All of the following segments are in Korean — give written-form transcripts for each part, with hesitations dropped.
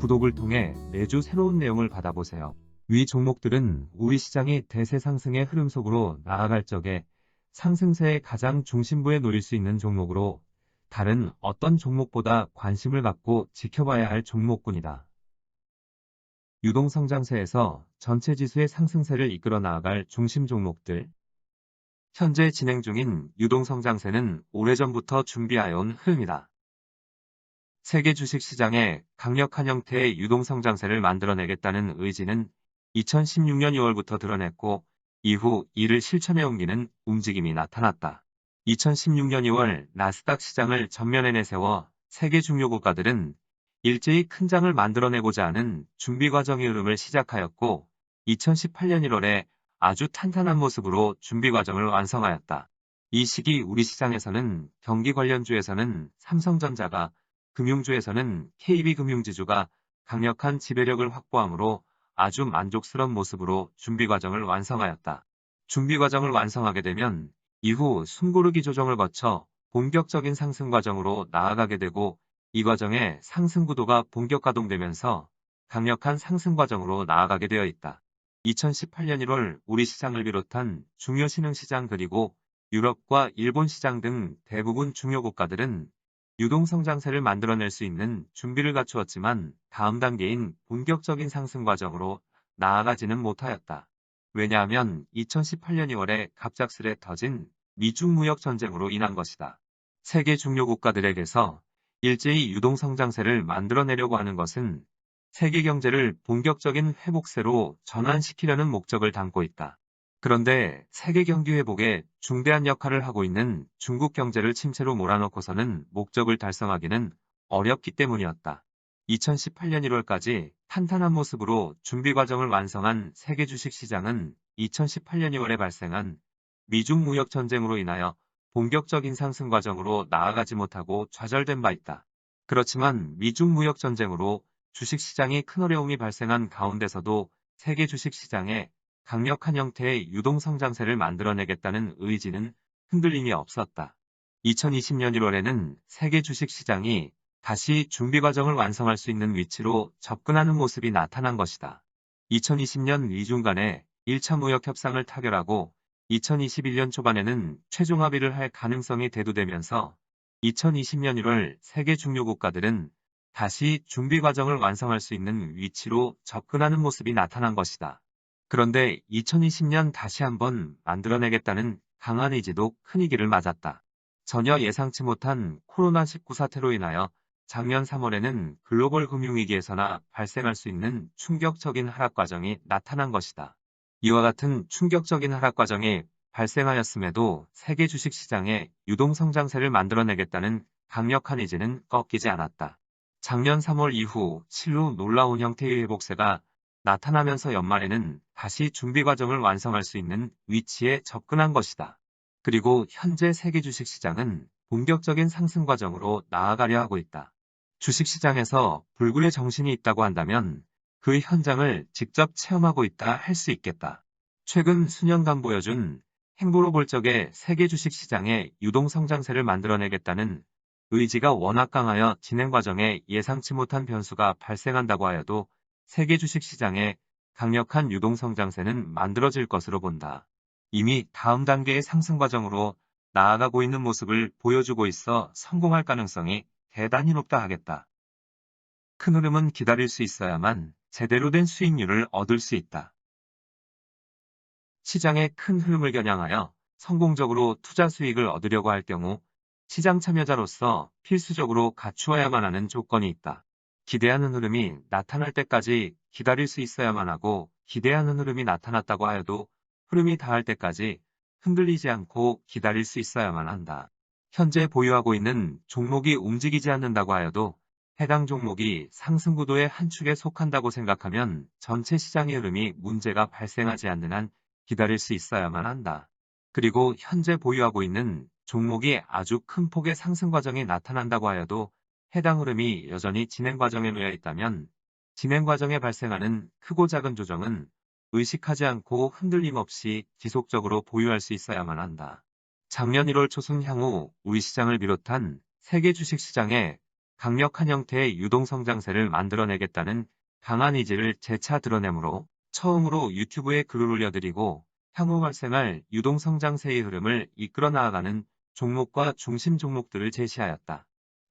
구독을 통해 매주 새로운 내용을 받아보세요. 위 종목들은 우리 시장이 대세 상승의 흐름 속으로 나아갈 적에 상승세의 가장 중심부에 놓일 수 있는 종목으로 다른 어떤 종목보다 관심을 갖고 지켜봐야 할 종목군이다. 유동성장세에서 전체 지수의 상승세를 이끌어 나아갈 중심 종목들. 현재 진행 중인 유동성장세는 오래전부터 준비해온 흐름이다. 세계 주식시장에 강력한 형태의 유동성장세를 만들어내겠다는 의지는 2016년 2월부터 드러냈고 이후 이를 실천해 옮기는 움직임이 나타났다. 2016년 2월 나스닥 시장을 전면에 내세워 세계 중요 국가들은 일제히 큰 장을 만들어내고자 하는 준비 과정의 흐름을 시작하였고 2018년 1월에 아주 탄탄한 모습으로 준비 과정을 완성하였다. 이 시기 우리 시장에서는 경기 관련주에서는 삼성전자가 금융주에서는 KB금융지주가 강력한 지배력을 확보하므로 아주 만족스러운 모습으로 준비 과정을 완성하였다. 준비 과정을 완성하게 되면 이후 숨고르기 조정을 거쳐 본격적인 상승 과정으로 나아가게 되고 이 과정에 상승 구도가 본격 가동되면서 강력한 상승 과정으로 나아가게 되어 있다. 2018년 1월 우리 시장을 비롯한 중요 신흥시장 그리고 유럽과 일본 시장 등 대부분 중요 국가들은 유동성장세를 만들어낼 수 있는 준비를 갖추었지만 다음 단계인 본격적인 상승 과정으로 나아가지는 못하였다. 왜냐하면 2018년 2월에 갑작스레 터진 미중 무역 전쟁으로 인한 것이다. 세계 중요 국가들에게서 일제히 유동성장세를 만들어내려고 하는 것은 세계 경제를 본격적인 회복세로 전환시키려는 목적을 담고 있다. 그런데 세계 경기 회복에 중대한 역할을 하고 있는 중국 경제를 침체로 몰아넣고서는 목적을 달성하기는 어렵기 때문이었다. 2018년 1월까지 탄탄한 모습으로 준비 과정을 완성한 세계 주식시장은 2018년 2월에 발생한 미중 무역 전쟁으로 인하여 본격적인 상승 과정으로 나아가지 못하고 좌절된 바 있다. 그렇지만 미중 무역 전쟁으로 주식시장이 큰 어려움이 발생한 가운데서도 세계 주식시장에 강력한 형태의 유동성장세를 만들어내겠다는 의지는 흔들림이 없었다. 2020년 1월에는 세계 주식시장이 다시 준비 과정을 완성할 수 있는 위치로 접근하는 모습이 나타난 것이다. 2020년 미중 간의 1차 무역 협상을 타결하고 2021년 초반에는 최종 합의를 할 가능성이 대두되면서 2020년 1월 세계 중요 국가들은 다시 준비 과정을 완성할 수 있는 위치로 접근하는 모습이 나타난 것이다. 그런데 2020년 다시 한번 만들어내겠다는 강한 의지도 큰 위기를 맞았다. 전혀 예상치 못한 코로나19 사태로 인하여 작년 3월에는 글로벌 금융위기에서나 발생할 수 있는 충격적인 하락 과정이 나타난 것이다. 이와 같은 충격적인 하락 과정이 발생하였음에도 세계 주식시장에 유동성장세를 만들어내겠다는 강력한 의지는 꺾이지 않았다. 작년 3월 이후 실로 놀라운 형태의 회복세가 나타나면서 연말에는 다시 준비 과정을 완성할 수 있는 위치에 접근한 것이다. 그리고 현재 세계 주식시장은 본격적인 상승 과정으로 나아가려 하고 있다. 주식시장에서 불굴의 정신이 있다고 한다면 그 현장을 직접 체험하고 있다 할 수 있겠다. 최근 수년간 보여준 행보로 볼 적에 세계 주식시장의 유동성장세를 만들어내겠다는 의지가 워낙 강하여 진행 과정에 예상치 못한 변수가 발생한다고 하여도 세계 주식시장에 강력한 유동성장세는 만들어질 것으로 본다. 이미 다음 단계의 상승 과정으로 나아가고 있는 모습을 보여주고 있어 성공할 가능성이 대단히 높다 하겠다. 큰 흐름은 기다릴 수 있어야만 제대로 된 수익률을 얻을 수 있다. 시장의 큰 흐름을 겨냥하여 성공적으로 투자 수익을 얻으려고 할 경우 시장 참여자로서 필수적으로 갖추어야만 하는 조건이 있다. 기대하는 흐름이 나타날 때까지 기다릴 수 있어야만 하고 기대하는 흐름이 나타났다고 하여도 흐름이 닿을 때까지 흔들리지 않고 기다릴 수 있어야만 한다. 현재 보유하고 있는 종목이 움직이지 않는다고 하여도 해당 종목이 상승 구도의 한 축에 속한다고 생각하면 전체 시장의 흐름이 문제가 발생하지 않는 한 기다릴 수 있어야만 한다. 그리고 현재 보유하고 있는 종목이 아주 큰 폭의 상승 과정이 나타난다고 하여도 해당 흐름이 여전히 진행 과정에 놓여 있다면 진행 과정에 발생하는 크고 작은 조정은 의식하지 않고 흔들림 없이 지속적으로 보유할 수 있어야만 한다. 작년 1월 초순 향후 우리 시장을 비롯한 세계 주식시장에 강력한 형태의 유동성장세를 만들어내겠다는 강한 의지를 재차 드러내므로 처음으로 유튜브에 글을 올려드리고 향후 발생할 유동성장세의 흐름을 이끌어 나아가는 종목과 중심 종목들을 제시하였다.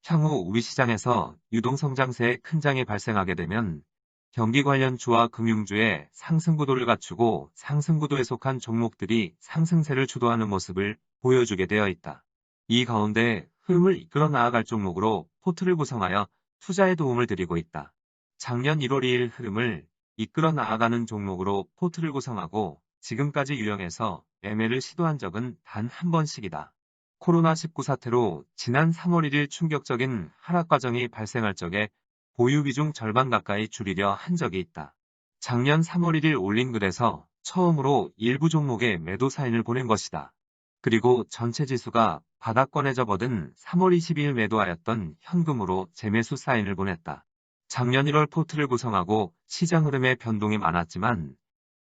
향후 우리 시장에서 유동성장세의 큰 장이 발생하게 되면 경기 관련주와 금융주의 상승구도를 갖추고 상승구도에 속한 종목들이 상승세를 주도하는 모습을 보여주게 되어 있다. 이 가운데 흐름을 이끌어 나아갈 종목으로 포트를 구성하여 투자에 도움을 드리고 있다. 작년 1월 2일 흐름을 이끌어 나아가는 종목으로 포트를 구성하고 지금까지 유형해서 매매를 시도한 적은 단 한 번씩이다. 코로나19 사태로 지난 3월 1일 충격적인 하락 과정이 발생할 적에 보유 비중 절반 가까이 줄이려 한 적이 있다. 작년 3월 1일 올린 글에서 처음으로 일부 종목에 매도 사인을 보낸 것이다. 그리고 전체 지수가 바닥권에 접어든 3월 22일 매도하였던 현금으로 재매수 사인을 보냈다. 작년 1월 포트를 구성하고 시장 흐름에 변동이 많았지만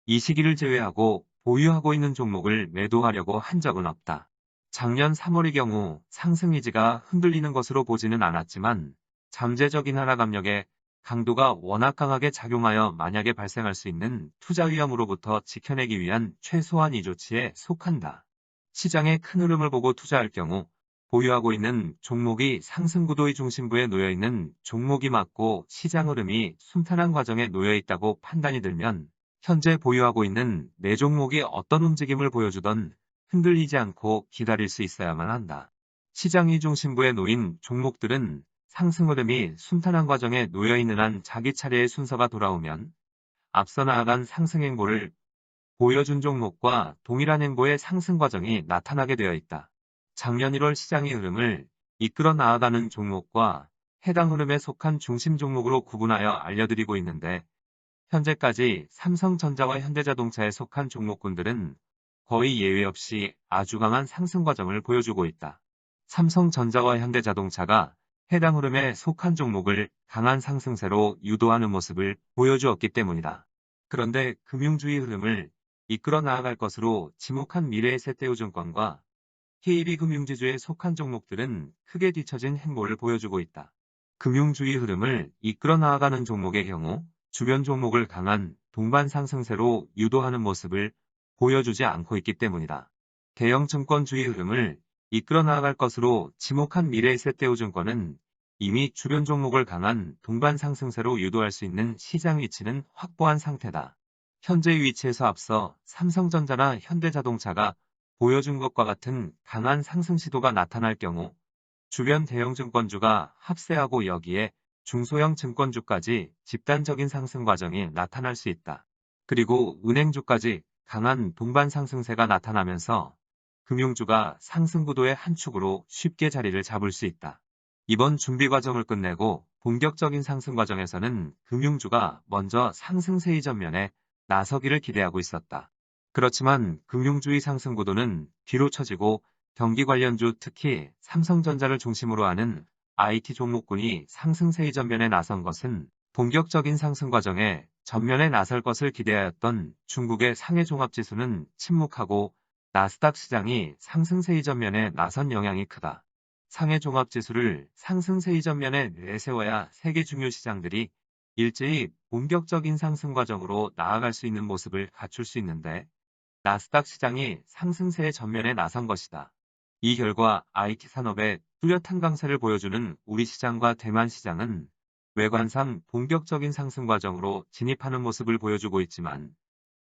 이 시기를 제외하고 보유하고 있는 종목을 매도하려고 한 적은 없다. 작년 3월의 경우 상승 의지가 흔들리는 것으로 보지는 않았지만 잠재적인 하락 압력에 강도가 워낙 강하게 작용하여 만약에 발생할 수 있는 투자 위험으로부터 지켜내기 위한 최소한 조치에 속한다. 시장의 큰 흐름을 보고 투자할 경우 보유하고 있는 종목이 상승 구도의 중심부에 놓여 있는 종목이 맞고 시장 흐름이 순탄한 과정에 놓여 있다고 판단이 들면 현재 보유하고 있는 내 종목이 어떤 움직임을 보여주던 흔들리지 않고 기다릴 수 있어야만 한다. 시장의 중심부에 놓인 종목들은 상승 흐름이 순탄한 과정에 놓여 있는 한 자기 차례의 순서가 돌아오면 앞서 나아간 상승 행보를 보여준 종목과 동일한 행보의 상승 과정이 나타나게 되어 있다. 작년 1월 시장의 흐름을 이끌어 나아가는 종목과 해당 흐름에 속한 중심 종목으로 구분하여 알려드리고 있는데 현재까지 삼성전자와 현대자동차에 속한 종목군들은 거의 예외 없이 아주 강한 상승 과정을 보여주고 있다. 삼성전자와 현대자동차가 해당 흐름에 속한 종목을 강한 상승세로 유도하는 모습을 보여주었기 때문이다. 그런데 금융주의 흐름을 이끌어 나아갈 것으로 지목한 미래에셋대우증권과 KB금융지주에 속한 종목들은 크게 뒤처진 행보를 보여주고 있다. 금융주의 흐름을 이끌어 나아가는 종목의 경우 주변 종목을 강한 동반 상승세로 유도하는 모습을 보여주지 않고 있기 때문이다. 대형 증권주의 흐름을 이끌어 나아갈 것으로 지목한 미래에셋대우증권은 이미 주변 종목을 강한 동반 상승세로 유도할 수 있는 시장 위치는 확보한 상태다. 현재의 위치에서 앞서 삼성전자나 현대자동차가 보여준 것과 같은 강한 상승 시도가 나타날 경우 주변 대형 증권주가 합세하고 여기에 중소형 증권주까지 집단적인 상승 과정이 나타날 수 있다. 그리고 은행주까지 강한 동반 상승세가 나타나면서 금융주가 상승 구도의 한 축으로 쉽게 자리를 잡을 수 있다. 이번 준비 과정을 끝내고 본격적인 상승 과정에서는 금융주가 먼저 상승세의 전면에 나서기를 기대하고 있었다. 그렇지만 금융주의 상승 구도는 뒤로 처지고 경기 관련주 특히 삼성전자를 중심으로 하는 IT 종목군이 상승세의 전면에 나선 것은 본격적인 상승 과정에 전면에 나설 것을 기대하였던 중국의 상해 종합지수는 침묵하고 나스닥 시장이 상승세의 전면에 나선 영향이 크다. 상해 종합지수를 상승세의 전면에 내세워야 세계 중요 시장들이 일제히 본격적인 상승 과정으로 나아갈 수 있는 모습을 갖출 수 있는데 나스닥 시장이 상승세의 전면에 나선 것이다. 이 결과 IT 산업의 뚜렷한 강세를 보여주는 우리 시장과 대만 시장은 외관상 본격적인 상승 과정으로 진입하는 모습을 보여주고 있지만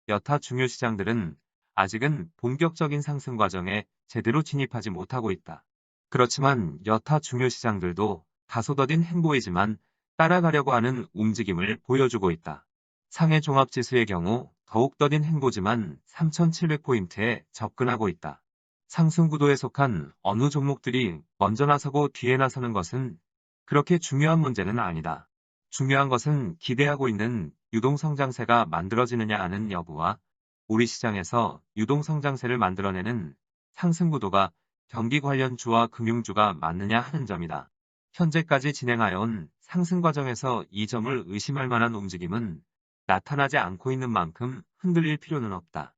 여타 중요 시장들은 아직은 본격적인 상승 과정에 제대로 진입하지 못하고 있다. 그렇지만 여타 중요 시장들도 다소 더딘 행보이지만 따라가려고 하는 움직임을 보여주고 있다. 상해 종합지수의 경우 더욱 더딘 행보지만 3,700포인트에 접근하고 있다. 상승 구도에 속한 어느 종목들이 먼저 나서고 뒤에 나서는 것은 그렇게 중요한 문제는 아니다. 중요한 것은 기대하고 있는 유동성장세가 만들어지느냐 하는 여부와 우리 시장에서 유동성장세를 만들어내는 상승 구도가 경기 관련주와 금융주가 맞느냐 하는 점이다. 현재까지 진행하여온 상승 과정에서 이 점을 의심할 만한 움직임은 나타나지 않고 있는 만큼 흔들릴 필요는 없다.